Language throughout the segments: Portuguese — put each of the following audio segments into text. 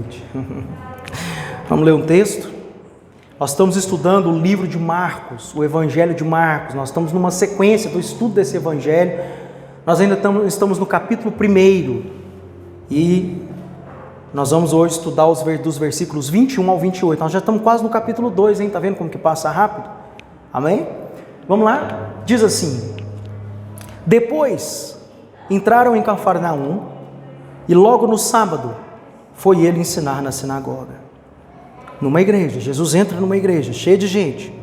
gente. Vamos ler um texto? Nós estamos estudando o livro de Marcos, o Evangelho de Marcos. Nós estamos numa sequência do estudo desse Evangelho. Nós ainda estamos no capítulo 1 e nós vamos hoje estudar dos versículos 21 ao 28. Nós já estamos quase no capítulo 2, hein? Tá vendo como que passa rápido? Amém? Vamos lá? Diz assim: depois entraram em Cafarnaum e logo no sábado foi ele ensinar na sinagoga. Numa igreja, Jesus entra numa igreja cheia de gente,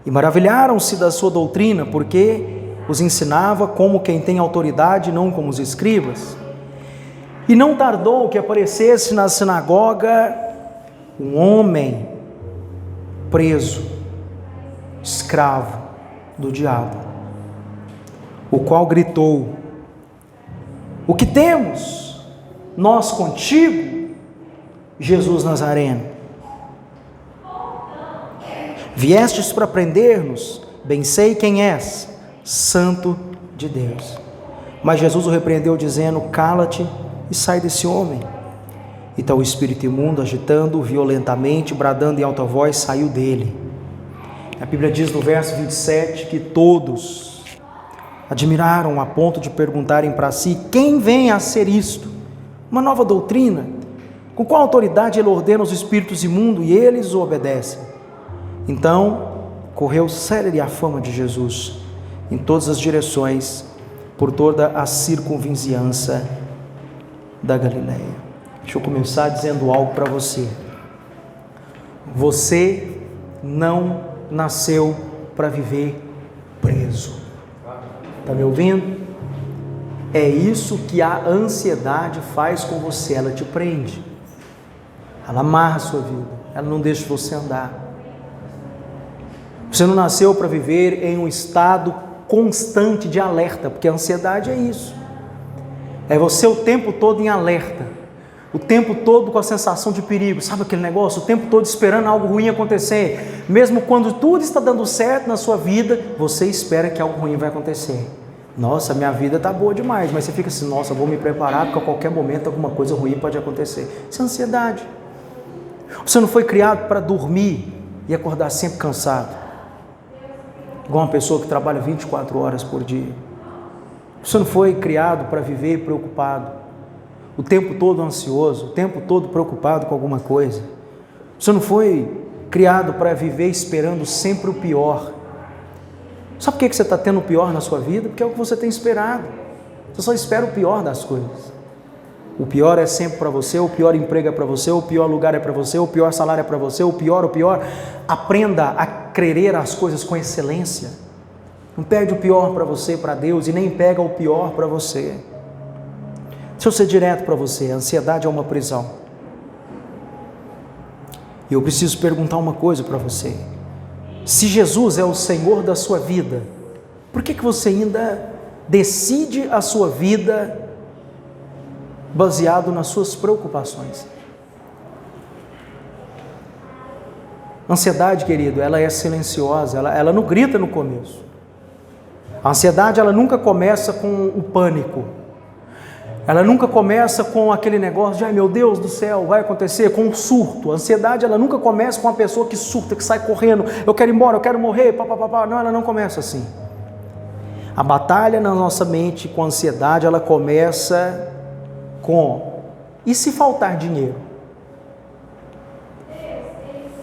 e maravilharam-se da sua doutrina, porque os ensinava como quem tem autoridade, não como os escribas. E não tardou que aparecesse na sinagoga um homem preso, escravo do diabo, o qual gritou: o que temos nós contigo, Jesus Nazareno? Viestes para prender-nos? Bem sei quem és, Santo de Deus. Mas Jesus o repreendeu, dizendo: cala-te e sai desse homem. Então o espírito imundo, agitando-o violentamente, bradando em alta voz, saiu dele. A Bíblia diz no verso 27 que todos admiraram a ponto de perguntarem para si: quem vem a ser isto? Uma nova doutrina? Com qual autoridade ele ordena os espíritos imundos e eles o obedecem? Então correu célere a fama de Jesus em todas as direções, por toda a circunvizinhança da Galileia. Deixa eu começar dizendo algo para você. Você não nasceu para viver preso. Está me ouvindo? É isso que a ansiedade faz com você. Ela te prende, ela amarra a sua vida, ela não deixa você andar. Você não nasceu para viver em um estado constante de alerta, porque a ansiedade é isso. É você o tempo todo em alerta, o tempo todo com a sensação de perigo, sabe aquele negócio? O tempo todo esperando algo ruim acontecer. Mesmo quando tudo está dando certo na sua vida, você espera que algo ruim vai acontecer. Nossa, minha vida está boa demais, mas você fica assim: nossa, vou me preparar porque a qualquer momento alguma coisa ruim pode acontecer. Isso é ansiedade. Você não foi criado para dormir e acordar sempre cansado, igual uma pessoa que trabalha 24 horas por dia. Você não foi criado para viver preocupado, o tempo todo ansioso, o tempo todo preocupado com alguma coisa. Você não foi criado para viver esperando sempre o pior. Sabe por que você está tendo o pior na sua vida? Porque é o que você tem esperado. Você só espera o pior das coisas. O pior é sempre para você, o pior emprego é para você, o pior lugar é para você, o pior salário é para você, o pior. Aprenda a crer as coisas com excelência. Não pede o pior para você, para Deus, e nem pega o pior para você. Deixa eu ser direto para você: a ansiedade é uma prisão. E eu preciso perguntar uma coisa para você: se Jesus é o Senhor da sua vida, por que você ainda decide a sua vida baseado nas suas preocupações? Ansiedade, querido, ela é silenciosa, ela não grita no começo. A ansiedade, ela nunca começa com o pânico, ela nunca começa com aquele negócio de: ai meu Deus do céu, vai acontecer, com um surto. A ansiedade, ela nunca começa com a pessoa que surta, que sai correndo: eu quero ir embora, eu quero morrer, papapá. Não, ela não começa assim. A batalha na nossa mente com a ansiedade, ela começa com: e se faltar dinheiro?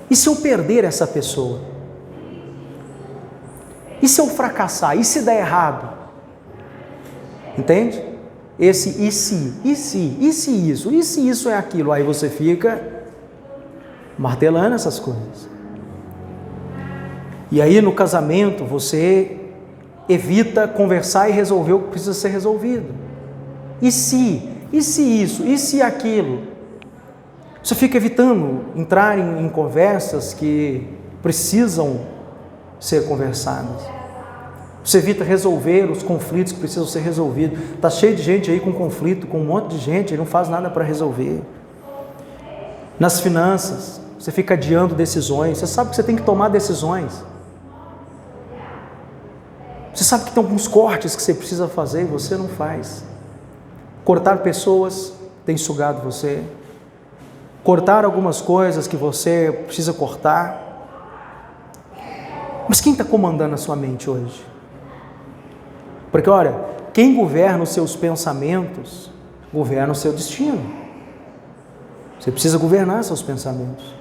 E se eu perder essa pessoa? E se eu fracassar? E se der errado? Entende? Esse e se isso é aquilo? Aí você fica martelando essas coisas. E aí no casamento você evita conversar e resolver o que precisa ser resolvido. E se isso? E se aquilo? Você fica evitando entrar em conversas que precisam ser conversadas. Você evita resolver os conflitos que precisam ser resolvidos. Está cheio de gente aí com conflito, com um monte de gente e não faz nada para resolver. Nas finanças, você fica adiando decisões. Você sabe que você tem que tomar decisões. Você sabe que tem alguns cortes que você precisa fazer e você não faz. Cortar pessoas tem sugado você. cortar algumas coisas que você precisa cortar. Mas quem está comandando a sua mente hoje? Porque olha, quem governa os seus pensamentos, governa o seu destino. Você precisa governar seus pensamentos.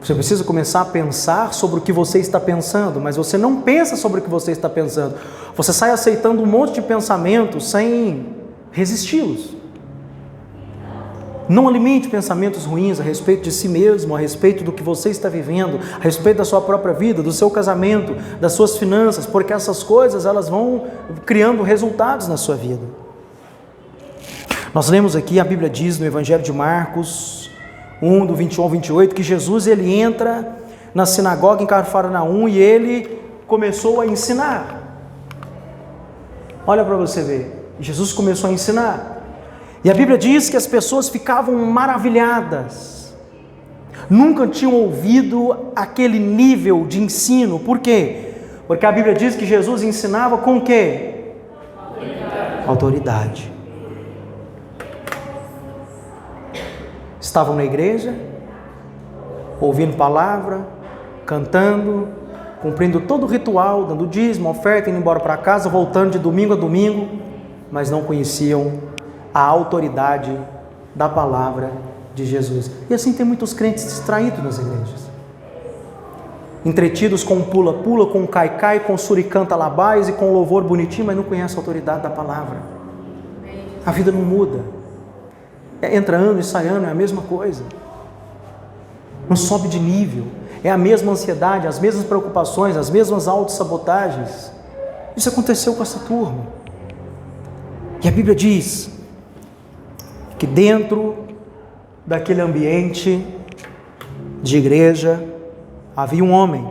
Você precisa começar a pensar sobre o que você está pensando, mas você não pensa sobre o que você está pensando. Você sai aceitando um monte de pensamentos sem resisti-los. Não alimente pensamentos ruins a respeito de si mesmo, a respeito do que você está vivendo, a respeito da sua própria vida, do seu casamento, das suas finanças, porque essas coisas elas vão criando resultados na sua vida. Nós lemos aqui, a Bíblia diz no Evangelho de Marcos 1, do 21 ao 28, que Jesus ele entra na sinagoga em Cafarnaum e ele começou a ensinar. Olha para você ver, Jesus começou a ensinar. E a Bíblia diz que as pessoas ficavam maravilhadas. Nunca tinham ouvido aquele nível de ensino. Por quê? Porque a Bíblia diz que Jesus ensinava com o quê? Autoridade. Estavam na igreja, ouvindo palavra, cantando, cumprindo todo o ritual, dando dízimo, oferta, indo embora para casa, voltando de domingo a domingo, mas não conheciam a autoridade da palavra de Jesus. E assim tem muitos crentes distraídos nas igrejas, entretidos com pula-pula, com cai-cai, com suricanta labais e com louvor bonitinho, mas não conhecem a autoridade da palavra. A vida não muda. Entra ano e sai ano, é a mesma coisa. Não sobe de nível. É a mesma ansiedade, as mesmas preocupações, as mesmas autossabotagens. Isso aconteceu com essa turma. E a Bíblia diz que dentro daquele ambiente de igreja havia um homem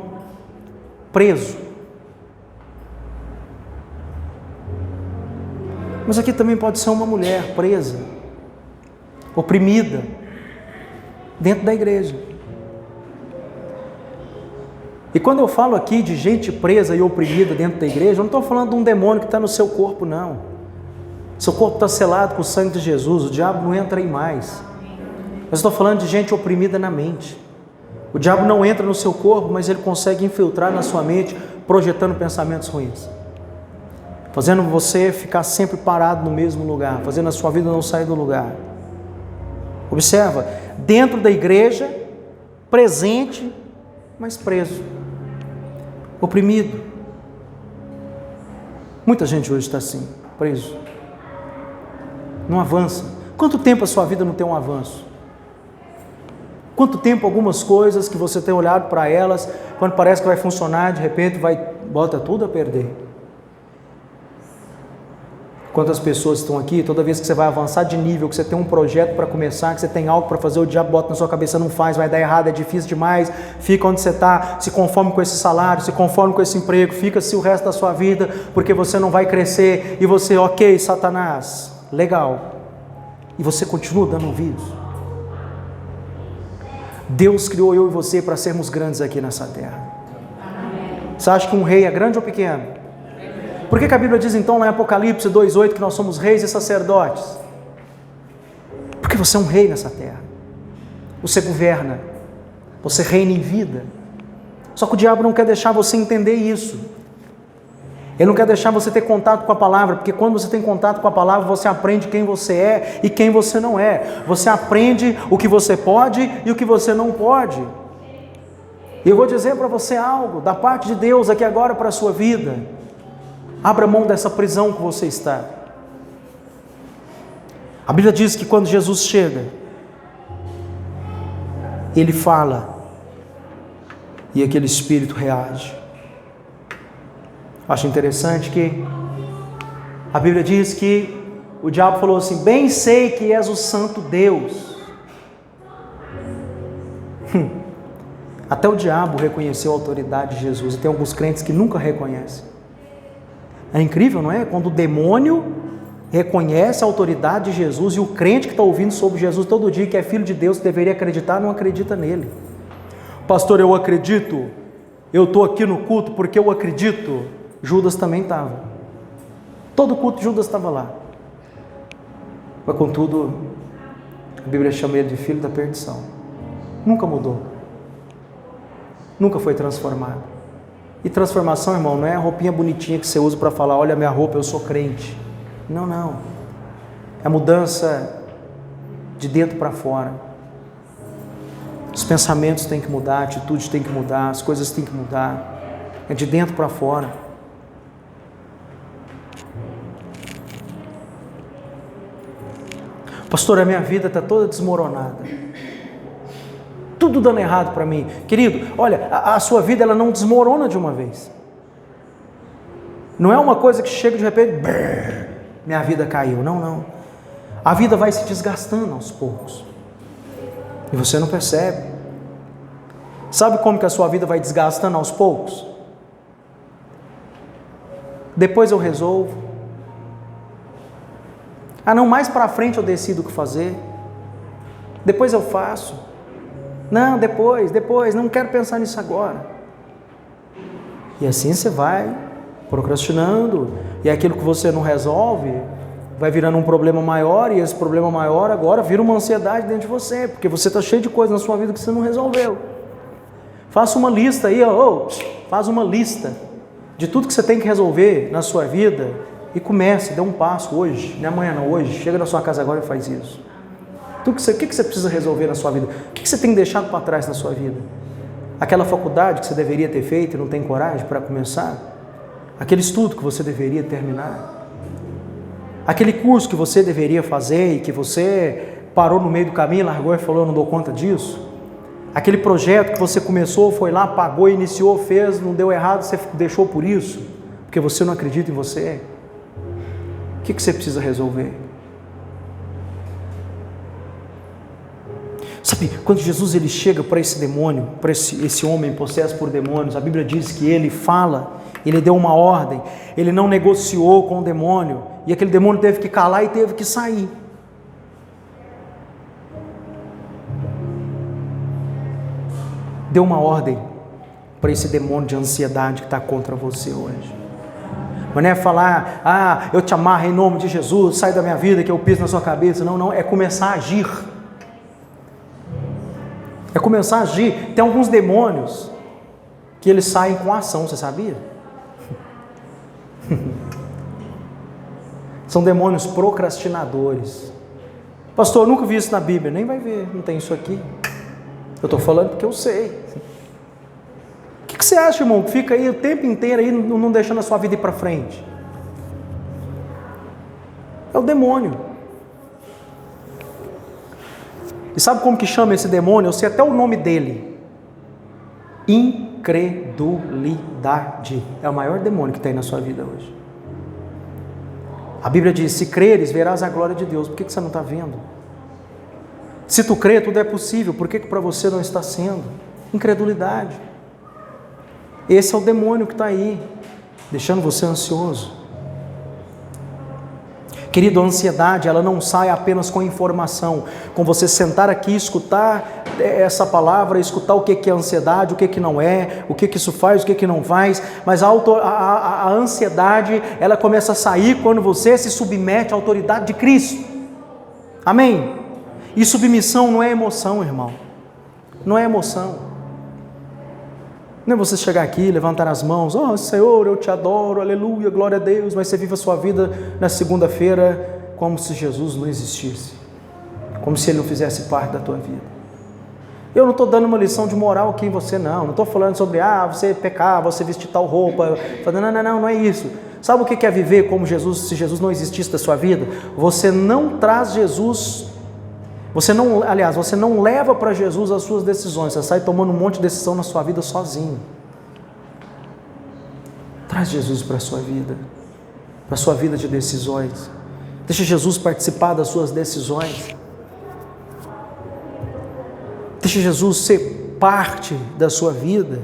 preso. Mas aqui também pode ser uma mulher presa, oprimida, dentro da igreja. E quando eu falo aqui de gente presa e oprimida dentro da igreja, eu não estou falando de um demônio que está no seu corpo, não. Seu corpo está selado com o sangue de Jesus, o diabo não entra aí mais. Mas estou falando de gente oprimida na mente. O diabo não entra no seu corpo, mas ele consegue infiltrar na sua mente, projetando pensamentos ruins, fazendo você ficar sempre parado no mesmo lugar, fazendo a sua vida não sair do lugar. Observa, dentro da igreja, presente, mas preso, oprimido. Muita gente hoje está assim, preso, não avança. Quanto tempo a sua vida não tem um avanço? Quanto tempo algumas coisas que você tem olhado para elas, quando parece que vai funcionar, de repente bota tudo a perder? Quantas pessoas estão aqui, toda vez que você vai avançar de nível, que você tem um projeto para começar, que você tem algo para fazer, o diabo bota na sua cabeça, não faz, vai dar errado, é difícil demais, fica onde você está, se conforme com esse salário, se conforme com esse emprego, fica-se o resto da sua vida, porque você não vai crescer, e você, ok, Satanás, legal, e você continua dando ouvidos. Deus criou eu e você para sermos grandes aqui nessa terra. Você acha que um rei é grande ou pequeno? Por que a Bíblia diz então lá em Apocalipse 2,8 que nós somos reis e sacerdotes? Porque você é um rei nessa terra. Você governa. Você reina em vida. Só que o diabo não quer deixar você entender isso. Ele não quer deixar você ter contato com a palavra, porque quando você tem contato com a palavra, você aprende quem você é e quem você não é. Você aprende o que você pode e o que você não pode. E eu vou dizer para você algo, da parte de Deus aqui agora para a sua vida. Abra mão dessa prisão que você está. A Bíblia diz que quando Jesus chega, Ele fala, e aquele espírito reage. Acho interessante que a Bíblia diz que o diabo falou assim: bem sei que és o santo Deus. Até o diabo reconheceu a autoridade de Jesus, e tem alguns crentes que nunca reconhecem. É incrível, não é? Quando o demônio reconhece a autoridade de Jesus e o crente que está ouvindo sobre Jesus todo dia, que é filho de Deus, que deveria acreditar, não acredita nele. Pastor, eu acredito, eu estou aqui no culto porque eu acredito. Judas também estava. Todo culto Judas estava lá. Mas contudo, A Bíblia chama ele de filho da perdição. Nunca mudou. Nunca foi transformado. E transformação, irmão, não é a roupinha bonitinha que você usa para falar, olha a minha roupa, eu sou crente. Não, não. É a mudança de dentro para fora. Os pensamentos têm que mudar, a atitude tem que mudar, as coisas têm que mudar. É de dentro para fora. Pastor, a minha vida está toda desmoronada. Tudo dando errado para mim. Querido, olha, a sua vida ela não desmorona de uma vez. Não é uma coisa que chega de repente, brrr, minha vida caiu. Não, não. A vida vai se desgastando aos poucos. E você não percebe. Sabe como que a sua vida vai desgastando aos poucos? Depois eu resolvo. Ah não, mais para frente eu decido o que fazer. Depois eu faço. Não, depois, não quero pensar nisso agora. E assim você vai procrastinando. E aquilo que você não resolve vai virando um problema maior. E esse problema maior agora vira uma ansiedade dentro de você. Porque você está cheio de coisas na sua vida que você não resolveu. Faça uma lista aí, faz uma lista de tudo que você tem que resolver na sua vida e comece, dê um passo hoje, não é amanhã não, hoje, chega na sua casa agora e faz isso. O que você precisa resolver na sua vida? O que você tem deixado para trás na sua vida? Aquela faculdade que você deveria ter feito e não tem coragem para começar? Aquele estudo que você deveria terminar? Aquele curso que você deveria fazer e que você parou no meio do caminho, largou e falou, eu não dou conta disso? Aquele projeto que você começou, foi lá, pagou, iniciou, fez, não deu errado, você deixou por isso, porque você não acredita em você. O que você precisa resolver? Sabe, quando Jesus ele chega para esse demônio, para esse homem possesso por demônios, a Bíblia diz que ele fala, ele deu uma ordem, ele não negociou com o demônio, e aquele demônio teve que calar e teve que sair. Deu uma ordem para esse demônio de ansiedade que está contra você hoje. Mas não é falar, eu te amarro em nome de Jesus, sai da minha vida que eu piso na sua cabeça. Não, não, é começar a agir. É começar a agir. Tem alguns demônios que eles saem com ação, você sabia? São demônios procrastinadores. Pastor, eu nunca vi isso na Bíblia. Nem vai ver, não tem isso aqui. Eu estou falando porque eu sei. O que você acha, irmão, que fica aí o tempo inteiro aí, não deixando a sua vida ir para frente? É o demônio. E sabe como que chama esse demônio? Eu sei até o nome dele. Incredulidade. É o maior demônio que tem na sua vida hoje. A Bíblia diz, se creres, verás a glória de Deus. Por que você não está vendo? Se tu crê, tudo é possível. Por que para você não está sendo? Incredulidade. Esse é o demônio que está aí, deixando você ansioso. Querido, a ansiedade, ela não sai apenas com informação, com você sentar aqui, escutar essa palavra, escutar o que é ansiedade, o que não é, o que isso faz, o que não faz, mas a ansiedade, ela começa a sair quando você se submete à autoridade de Cristo. Amém? E submissão não é emoção, irmão. Não é emoção. Não é você chegar aqui, levantar as mãos, Senhor, eu te adoro, aleluia, glória a Deus, mas você vive a sua vida na segunda-feira como se Jesus não existisse, como se Ele não fizesse parte da tua vida. Eu não estou dando uma lição de moral aqui em você, não estou falando sobre, você pecar, você vestir tal roupa, não é isso. Sabe o que é viver como Jesus, se Jesus não existisse da sua vida? Você não traz Jesus, você não leva para Jesus as suas decisões, você sai tomando um monte de decisão na sua vida sozinho. Traz Jesus para a sua vida de decisões. Deixa Jesus participar das suas decisões. Deixa Jesus ser parte da sua vida.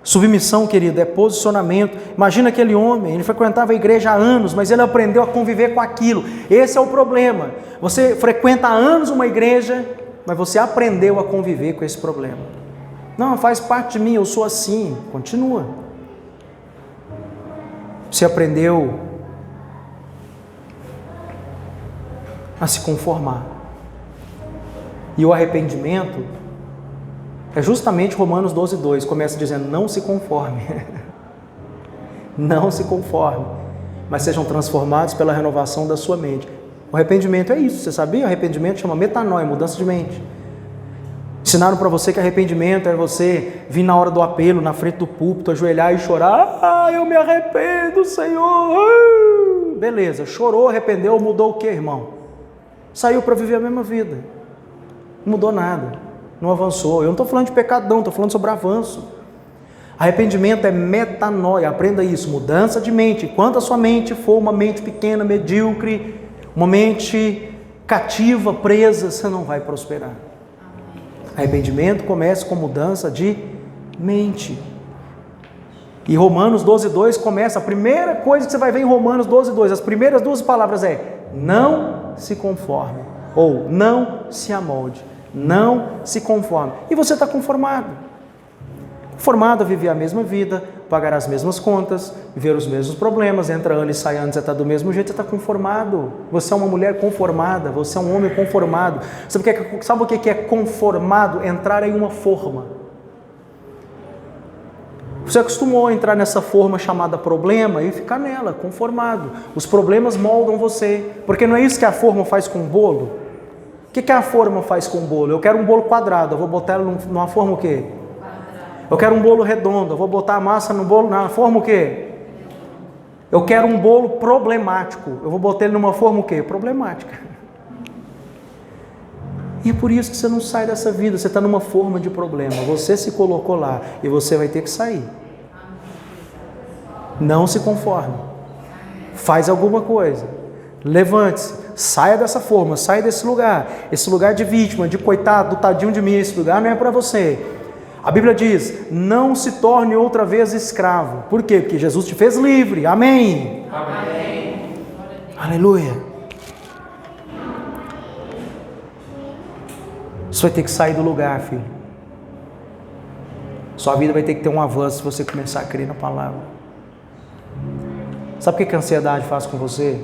Submissão, querido, é posicionamento. Imagina aquele homem, ele frequentava a igreja há anos, mas ele aprendeu a conviver com aquilo. Esse é o problema. Você frequenta há anos uma igreja, mas você aprendeu a conviver com esse problema. Não, faz parte de mim, eu sou assim. Continua. Você aprendeu a se conformar. E o arrependimento é justamente Romanos 12:2, começa dizendo: não se conforme, não se conforme, mas sejam transformados pela renovação da sua mente. O arrependimento é isso, você sabia? O arrependimento chama metanoia, mudança de mente. Ensinaram para você que arrependimento é você vir na hora do apelo, na frente do púlpito, ajoelhar e chorar: ah, eu me arrependo, Senhor. Beleza, chorou, arrependeu, mudou o que, irmão? Saiu para viver a mesma vida, não mudou nada, não avançou. Eu não estou falando de pecado não, estou falando sobre avanço. Arrependimento é metanoia, aprenda isso, mudança de mente. Enquanto a sua mente for uma mente pequena, medíocre, uma mente cativa, presa, você não vai prosperar. Arrependimento começa com mudança de mente. E Romanos 12:2 começa, a primeira coisa que você vai ver em Romanos 12:2, as primeiras duas palavras é: não se conforme, ou não se amolde, não se conforme. E você está conformado. Conformado a viver a mesma vida, pagar as mesmas contas, viver os mesmos problemas, entra ano e sai ano, você está do mesmo jeito, você está conformado. Você é uma mulher conformada, você é um homem conformado. Sabe o que é conformado? Entrar em uma forma. Você acostumou a entrar nessa forma chamada problema e ficar nela, conformado. Os problemas moldam você, porque não é isso que a forma faz com o bolo? O que a forma faz com o bolo? Eu quero um bolo quadrado, eu vou botar ele numa forma o quê? Eu quero um bolo redondo, eu vou botar a massa no bolo, na forma o quê? Eu quero um bolo problemático, eu vou botar ele numa forma o quê? Problemática. E é por isso que você não sai dessa vida, você está numa forma de problema, você se colocou lá e você vai ter que sair. Não se conforme, faz alguma coisa, levante-se, saia dessa forma, saia desse lugar, esse lugar de vítima, de coitado, do tadinho de mim, esse lugar não é para você. A Bíblia diz: não se torne outra vez escravo. Por quê? Porque Jesus te fez livre. Amém? Amém. Aleluia. Você vai ter que sair do lugar, filho. Sua vida vai ter que ter um avanço se você começar a crer na palavra. Sabe o que a ansiedade faz com você?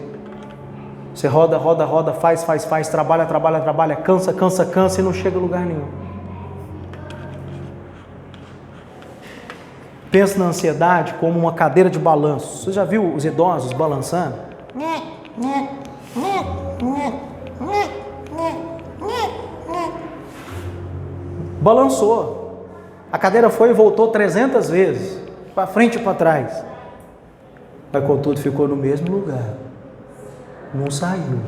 Você roda, faz, trabalha, cansa e não chega a lugar nenhum. Pensa na ansiedade como uma cadeira de balanço. Você já viu os idosos balançando? Balançou. A cadeira foi e voltou 300 vezes, para frente e para trás. Mas contudo ficou no mesmo lugar. Não saiu.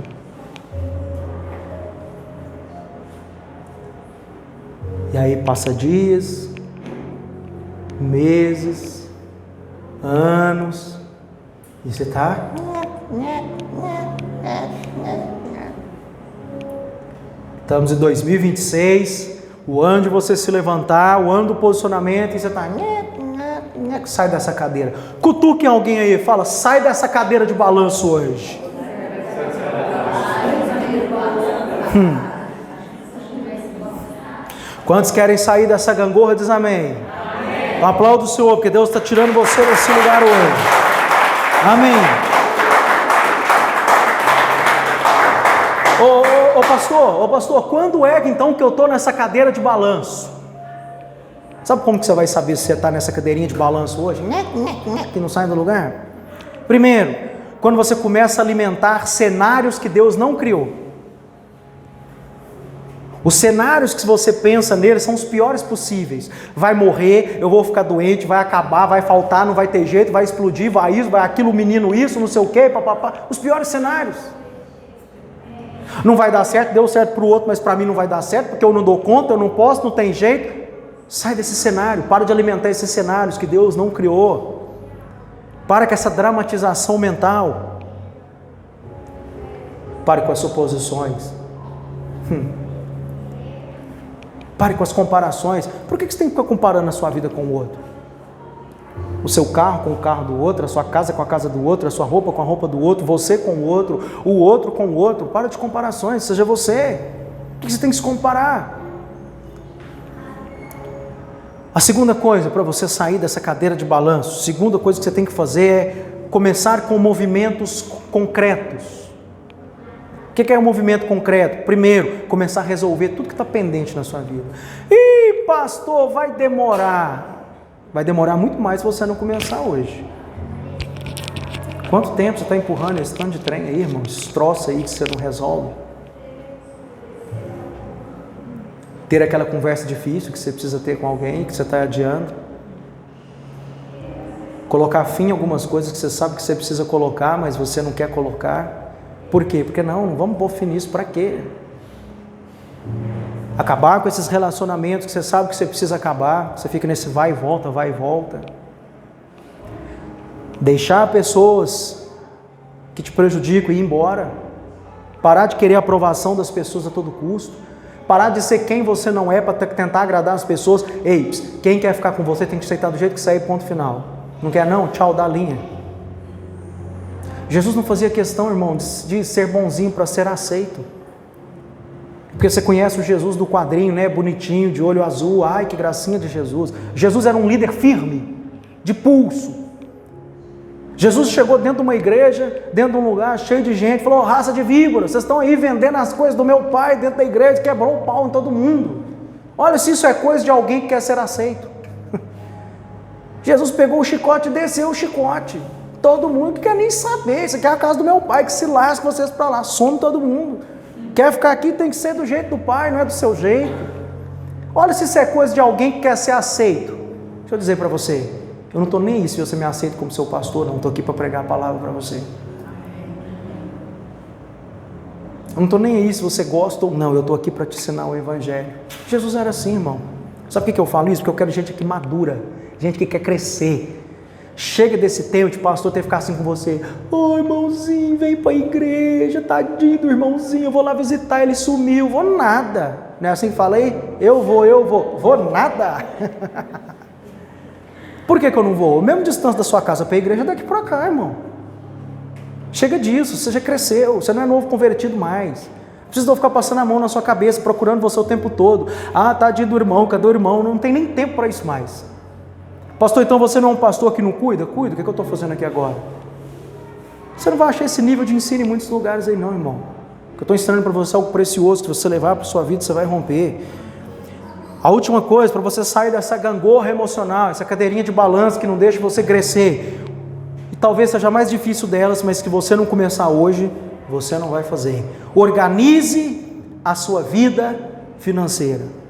E aí passa dias, meses, anos, e você está... Estamos em 2026, o ano de você se levantar, o ano do posicionamento, e você está... Sai dessa cadeira. Cutuque alguém aí, fala: sai dessa cadeira de balanço hoje. Quantos querem sair dessa gangorra? Diz amém. Aplauda o Senhor, porque Deus está tirando você desse lugar hoje. Amém. Ô pastor, quando é então que eu estou nessa cadeira de balanço? Sabe como que você vai saber se você está nessa cadeirinha de balanço hoje? Que não sai do lugar? Primeiro, quando você começa a alimentar cenários que Deus não criou. Os cenários que você pensa neles são os piores possíveis. Vai morrer, eu vou ficar doente, vai acabar, vai faltar, não vai ter jeito, vai explodir, vai isso, vai aquilo, menino isso, não sei o quê, papapá. Os piores cenários. Não vai dar certo, deu certo para o outro, mas para mim não vai dar certo, porque eu não dou conta, eu não posso, não tem jeito. Sai desse cenário, para de alimentar esses cenários que Deus não criou. Para com essa dramatização mental. Pare com as suposições. Pare com as comparações. Por que você tem que ficar comparando a sua vida com o outro? O seu carro com o carro do outro, a sua casa com a casa do outro, a sua roupa com a roupa do outro, você com o outro com o outro. Para de comparações, seja você. Por que você tem que se comparar? A segunda coisa para você sair dessa cadeira de balanço, a segunda coisa que você tem que fazer é começar com movimentos concretos. O que é um movimento concreto? Primeiro, começar a resolver tudo que está pendente na sua vida. Ih, pastor, vai demorar. Vai demorar muito mais se você não começar hoje. Quanto tempo você está empurrando esse tanto de trem aí, irmão? Esse troço aí que você não resolve. Ter aquela conversa difícil que você precisa ter com alguém, que você está adiando. Colocar fim em algumas coisas que você sabe que você precisa colocar, mas você não quer colocar. Por quê? Porque não vamos pôr fim nisso, para quê? Acabar com esses relacionamentos que você sabe que você precisa acabar, você fica nesse vai e volta, vai e volta. Deixar pessoas que te prejudicam ir embora. Parar de querer a aprovação das pessoas a todo custo. Parar de ser quem você não é para tentar agradar as pessoas. Ei, quem quer ficar com você tem que aceitar do jeito que sair, ponto final. Não quer não? Tchau, dá linha. Jesus não fazia questão, irmão, de ser bonzinho para ser aceito. Porque você conhece o Jesus do quadrinho, né? Bonitinho, de olho azul. Ai, que gracinha de Jesus. Jesus era um líder firme, de pulso. Jesus chegou dentro de uma igreja, dentro de um lugar cheio de gente, falou: raça de víboras, vocês estão aí vendendo as coisas do meu pai dentro da igreja, quebrou o pau em todo mundo. Olha se isso é coisa de alguém que quer ser aceito. Jesus pegou o chicote e desceu o chicote. Todo mundo que quer nem saber, isso aqui é a casa do meu pai, que se lasque vocês para lá, some todo mundo. Quer ficar aqui, tem que ser do jeito do pai, não é do seu jeito. Olha se isso é coisa de alguém que quer ser aceito. Deixa eu dizer para você, eu não estou nem aí se você me aceita como seu pastor, não estou aqui para pregar a palavra para você. Eu não estou nem aí se você gosta ou não, eu estou aqui para te ensinar o evangelho. Jesus era assim, irmão. Sabe por que eu falo isso? Porque eu quero gente aqui madura, gente que quer crescer. Chega desse tempo de pastor ter que ficar assim com você: ô irmãozinho, vem para a igreja, tadinho do irmãozinho, eu vou lá visitar, ele sumiu. Vou nada. Não é assim que falei? Eu vou nada. Por que eu não vou? A mesma distância da sua casa para a igreja é daqui para cá, irmão. Chega disso, você já cresceu, você não é novo convertido mais. Não precisa ficar passando a mão na sua cabeça, procurando você o tempo todo. Ah, tadinho do irmão, cadê o irmão? Não tem nem tempo para isso mais. Pastor, então você não é um pastor que não cuida? Cuida, o que eu estou fazendo aqui agora? Você não vai achar esse nível de ensino em muitos lugares aí não, irmão. O que eu estou ensinando para você é algo precioso, que você levar para a sua vida, você vai romper. A última coisa, para você sair dessa gangorra emocional, essa cadeirinha de balanço que não deixa você crescer, e talvez seja a mais difícil delas, mas que você não começar hoje, você não vai fazer. Organize a sua vida financeira.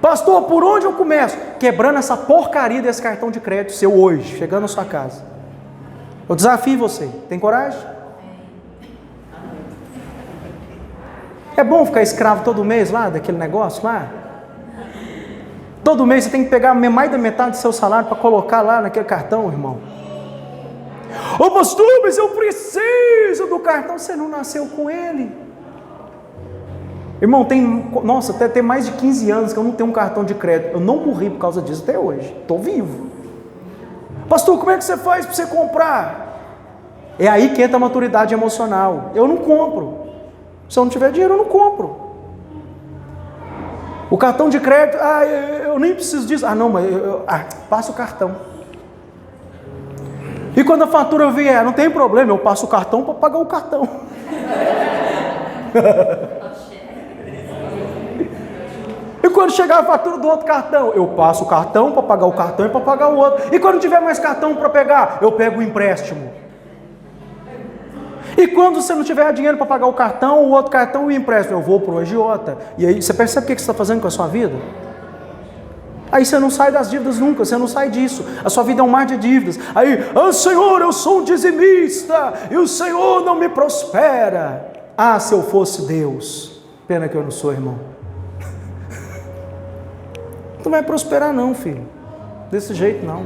Pastor, por onde eu começo? Quebrando essa porcaria desse cartão de crédito seu hoje, chegando na sua casa. Eu desafio você, tem coragem? É bom ficar escravo todo mês lá, daquele negócio lá? Todo mês você tem que pegar mais da metade do seu salário para colocar lá naquele cartão, irmão. Ô pastor, mas eu preciso do cartão. Você não nasceu com ele. Irmão, até tem mais de 15 anos que eu não tenho um cartão de crédito. Eu não morri por causa disso até hoje. Estou vivo. Pastor, como é que você faz para você comprar? É aí que entra a maturidade emocional. Eu não compro. Se eu não tiver dinheiro, eu não compro. O cartão de crédito, eu nem preciso disso. Não, mas passa o cartão. E quando a fatura vier, não tem problema, eu passo o cartão para pagar o cartão. E quando chegar a fatura do outro cartão, eu passo o cartão para pagar o cartão e para pagar o outro. E quando tiver mais cartão para pegar, eu pego o empréstimo. E quando você não tiver dinheiro para pagar o cartão, o outro cartão e o empréstimo, eu vou para o agiota. E aí, você percebe o que você está fazendo com a sua vida? Aí você não sai das dívidas nunca, você não sai disso. A sua vida é um mar de dívidas. Aí, Senhor, eu sou um dizimista, e o Senhor não me prospera. Se eu fosse Deus. Pena que eu não sou, irmão. Não vai prosperar não, filho. Desse jeito não.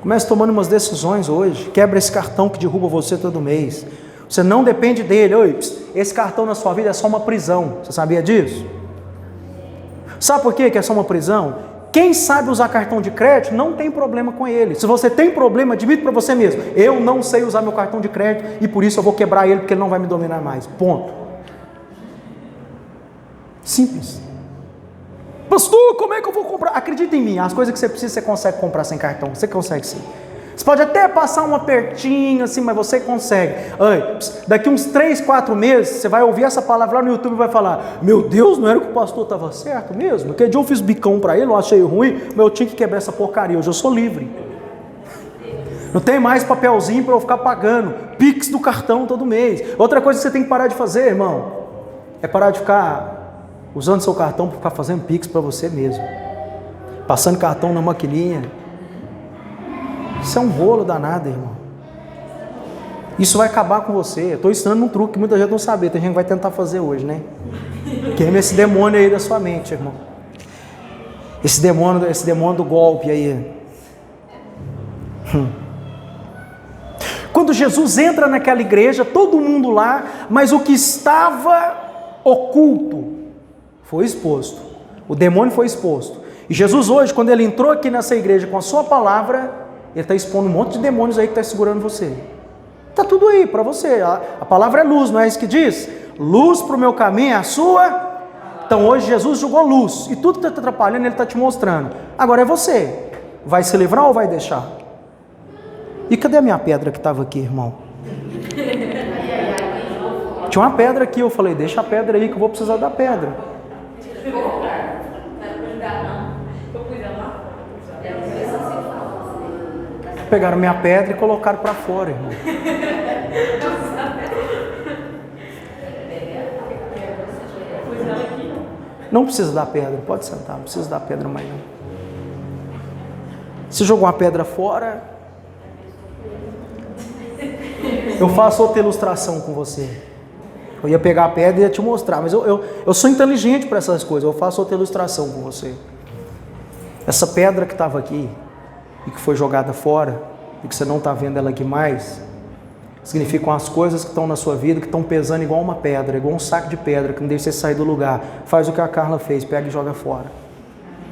Comece tomando umas decisões hoje. Quebra esse cartão que derruba você todo mês. Você não depende dele. Esse cartão na sua vida é só uma prisão. Você sabia disso? Sabe por quê que é só uma prisão? Quem sabe usar cartão de crédito não tem problema com ele. Se você tem problema, admite para você mesmo: eu não sei usar meu cartão de crédito e por isso eu vou quebrar ele porque ele não vai me dominar mais. Ponto. Simples. Pastor, como é que eu vou comprar? Acredita em mim, as coisas que você precisa você consegue comprar sem cartão. Você consegue sim. Você pode até passar um apertinho assim, mas você consegue. Daqui uns 3, 4 meses, você vai ouvir essa palavra lá no YouTube e vai falar: meu Deus, não era que o pastor estava certo mesmo? Aquele dia eu fiz bicão para ele, eu achei ruim, mas eu tinha que quebrar essa porcaria, hoje eu sou livre. Não tem mais papelzinho para eu ficar pagando Pix do cartão todo mês. Outra coisa que você tem que parar de fazer, irmão, é parar de ficar usando seu cartão para ficar fazendo Pix para você mesmo, passando cartão na maquininha. Isso é um rolo danado, irmão. Isso vai acabar com você. Eu estou ensinando um truque que muita gente não sabe. Tem gente que vai tentar fazer hoje, né? Queima esse demônio aí da sua mente, irmão. Esse demônio do golpe aí. Quando Jesus entra naquela igreja, todo mundo lá, mas o que estava oculto foi exposto. O demônio foi exposto. E Jesus hoje, quando ele entrou aqui nessa igreja com a sua palavra, ele está expondo um monte de demônios aí que está segurando você. Está tudo aí para você. A palavra é luz, não é isso que diz? Luz para o meu caminho é a sua. Então hoje Jesus jogou luz. E tudo que está te atrapalhando, ele está te mostrando. Agora é você. Vai se livrar ou vai deixar? E cadê a minha pedra que estava aqui, irmão? Tinha uma pedra aqui. Eu falei, deixa a pedra aí que eu vou precisar da pedra. Pegaram minha pedra e colocaram para fora, irmão. Não precisa dar pedra, pode sentar, não precisa dar pedra mais não. Você jogou uma pedra fora, eu faço outra ilustração com você. Eu ia pegar a pedra e ia te mostrar, mas eu sou inteligente para essas coisas, eu faço outra ilustração com você. Essa pedra que estava aqui, e que foi jogada fora, e que você não está vendo ela aqui mais, significam as coisas que estão na sua vida, que estão pesando igual uma pedra, igual um saco de pedra, que não deixa você sair do lugar. Faz o que a Carla fez, pega e joga fora.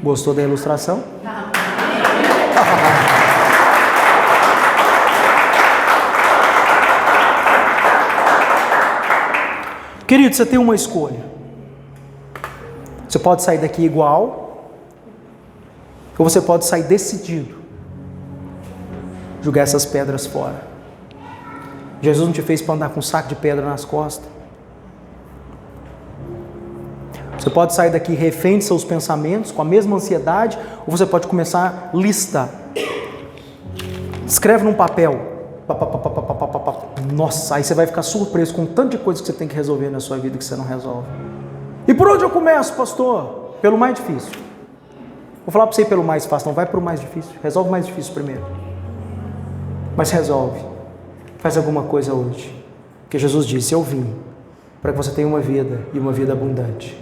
Gostou da ilustração? Querido, você tem uma escolha. Você pode sair daqui igual, ou você pode sair decidido. Jogar essas pedras fora. Jesus não te fez para andar com um saco de pedra nas costas. Você pode sair daqui refém de seus pensamentos, com a mesma ansiedade, ou você pode começar a listar. Escreve num papel. Nossa, aí você vai ficar surpreso com o tanto de coisas que você tem que resolver na sua vida que você não resolve. E por onde eu começo, pastor? Pelo mais difícil. Vou falar para você ir pelo mais fácil, não vai para o mais difícil. Resolve o mais difícil primeiro. Mas resolve, faz alguma coisa hoje, porque Jesus disse, eu vim para que você tenha uma vida e uma vida abundante.